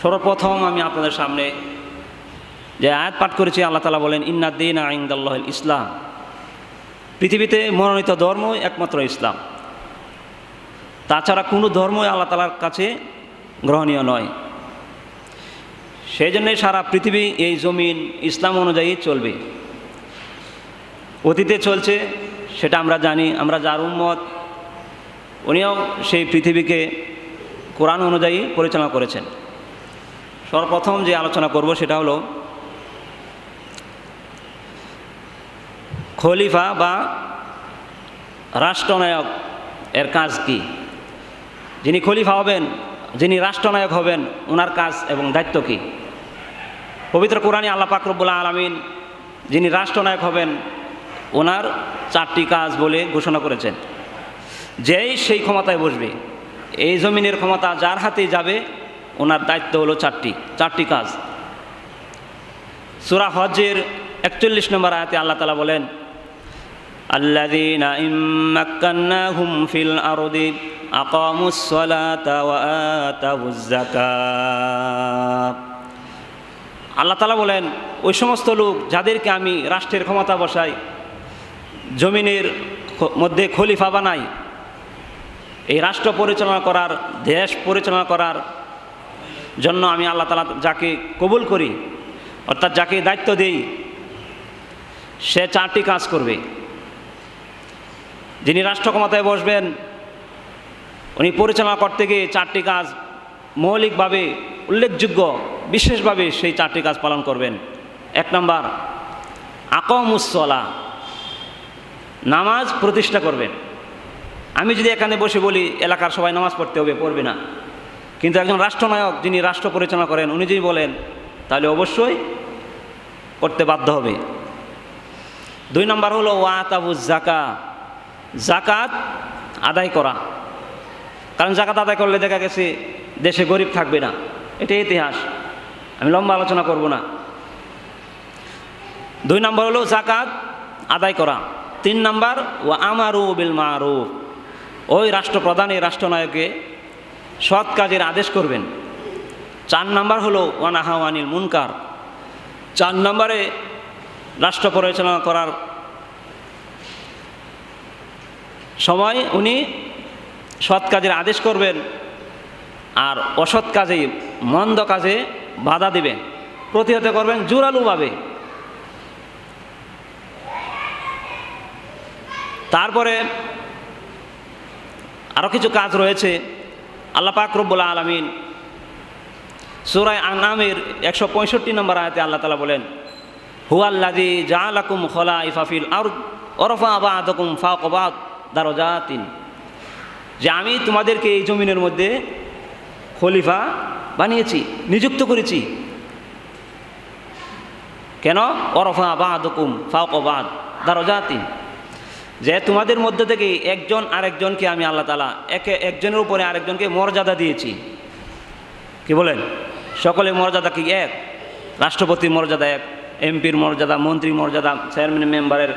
সর্বপ্রথম আমি আপনাদের সামনে যে আয়াত পাঠ করেছি, আল্লাহ তাআলা বলেন ইন্নাদ-দীনা ইনদাল্লাহিল ইসলাম, পৃথিবীতে মনোনীত ধর্ম একমাত্র ইসলাম, তাছাড়া কোনো ধর্মই আল্লাহ তাআলার কাছে গ্রহণীয় নয়। সেই জন্যই সারা পৃথিবী, এই জমিন ইসলাম অনুযায়ী চলবে। অতীতে চলছে, সেটা আমরা জানি। আমরা যার উম্মত, উনিও সেই পৃথিবীকে কোরআন অনুযায়ী পরিচালনা করেছেন। সর্বপ্রথম যে আলোচনা করব সেটা হলো খলিফা বা রাষ্ট্রনায়ক এর কাজ কি। যিনি খলিফা হবেন, যিনি রাষ্ট্রনায়ক হবেন, ওনার কাজ এবং দায়িত্ব কী। পবিত্র কোরআনে আল্লাহ পাক রব্বুল আলামিন যিনি রাষ্ট্রনায়ক হবেন ওনার 4টি কাজ বলে ঘোষণা করেছেন। যেই সেই ক্ষমতায় বসবে, এই জমিনের ক্ষমতা যার হাতে যাবে, ওনার দায়িত্ব হলো 4টি কাজ। সূরা হজ্জের 41 নম্বর আয়াতে আল্লাহ তাআলা বলেন আল্লাযীনা ইম্মাক্কান্নাহুম ফিল আরদি আকামুস সালাতা ওয়া আতাউয যাকাত। আল্লাহ তাআলা বলেন ওই সমস্ত লোক যাদেরকে আমি রাষ্ট্রের ক্ষমতা বসাই, জমিনের মধ্যে খলিফা বানাই, এই রাষ্ট্র পরিচালনা করার, দেশ পরিচালনা করার জন্য আমি আল্লাহ তাআলা যাকে কবুল করি, অর্থাৎ যাকে দায়িত্ব দেই, সে 4টি কাজ করবে। যিনি রাষ্ট্র ক্ষমতায় বসবেন, উনি পরিচালনা করতে গিয়ে 4টি কাজ মৌলিকভাবে, উল্লেখযোগ্য, বিশেষভাবে সেই 4টি কাজ পালন করবেন। 1 নম্বর আকামুস সালাহ, নামাজ প্রতিষ্ঠা করবেন। আমি যদি এখানে বসে বলি এলাকার সবাই নামাজ পড়তে হবে, পড়বে না। কিন্তু একজন রাষ্ট্রনায়ক যিনি রাষ্ট্র পরিচালনা করেন, উনি যদি বলেন তাহলে অবশ্যই করতে বাধ্য হবে। 2 নম্বর হলো ওয়াতাউয যাকাত, যাকাত আদায় করা। কারণ যাকাত আদায় করলে দেখা গেছে দেশে গরিব থাকবে না, এটাই ইতিহাস, আমি লম্বা আলোচনা করব না। 2 নম্বর হলো যাকাত আদায় করা। 3 নম্বর ওয়া আমারু বিল মারুফ, ওই রাষ্ট্রপ্রধান, এই রাষ্ট্রনায়ককে সৎ কাজের আদেশ করবেন। 4 নম্বর হলো ওয়া নাহাউ আনিল মুনকার, 4 নম্বরে রাষ্ট্র পরিচালনা করার সময় উনি সৎ কাজের আদেশ করবেন আর অসৎ কাজে, মন্দ কাজে বাধা দিবেন, প্রতিহত করবেন জোরালোভাবে। তারপরে আরও কিছু কাজ রয়েছে। আল্লাহ পাক রব্বুল আলামিন সূরা আনআমের 165 নম্বর আয়াতে আল্লাহ তাআলা বলেন হুয়াল্লাযী জাআলাকুম খলাইফা ফিল আরদ ওয়া রাফা'a বা'দাকুম ফাওকা বা'দ দারাজাতিন, যে আমি তোমাদেরকে এই জমিনের মধ্যে খলিফা বানিয়েছি, নিযুক্ত করেছি। কেন? ওয়া রাফা'a বা'দাকুম ফাওকা বা'দ দারাজাতিন, যে তোমাদের মধ্যে থেকে একজন আরেকজনকে আমি আল্লাহ তাআলা একজনের উপরে আরেকজনকে মর্যাদা দিয়েছি। কি বলেন? সকলের মর্যাদা কি এক? রাষ্ট্রপতির মর্যাদা এক, এমপির মর্যাদা, মন্ত্রীর মর্যাদা, চেয়ারম্যান মেম্বারের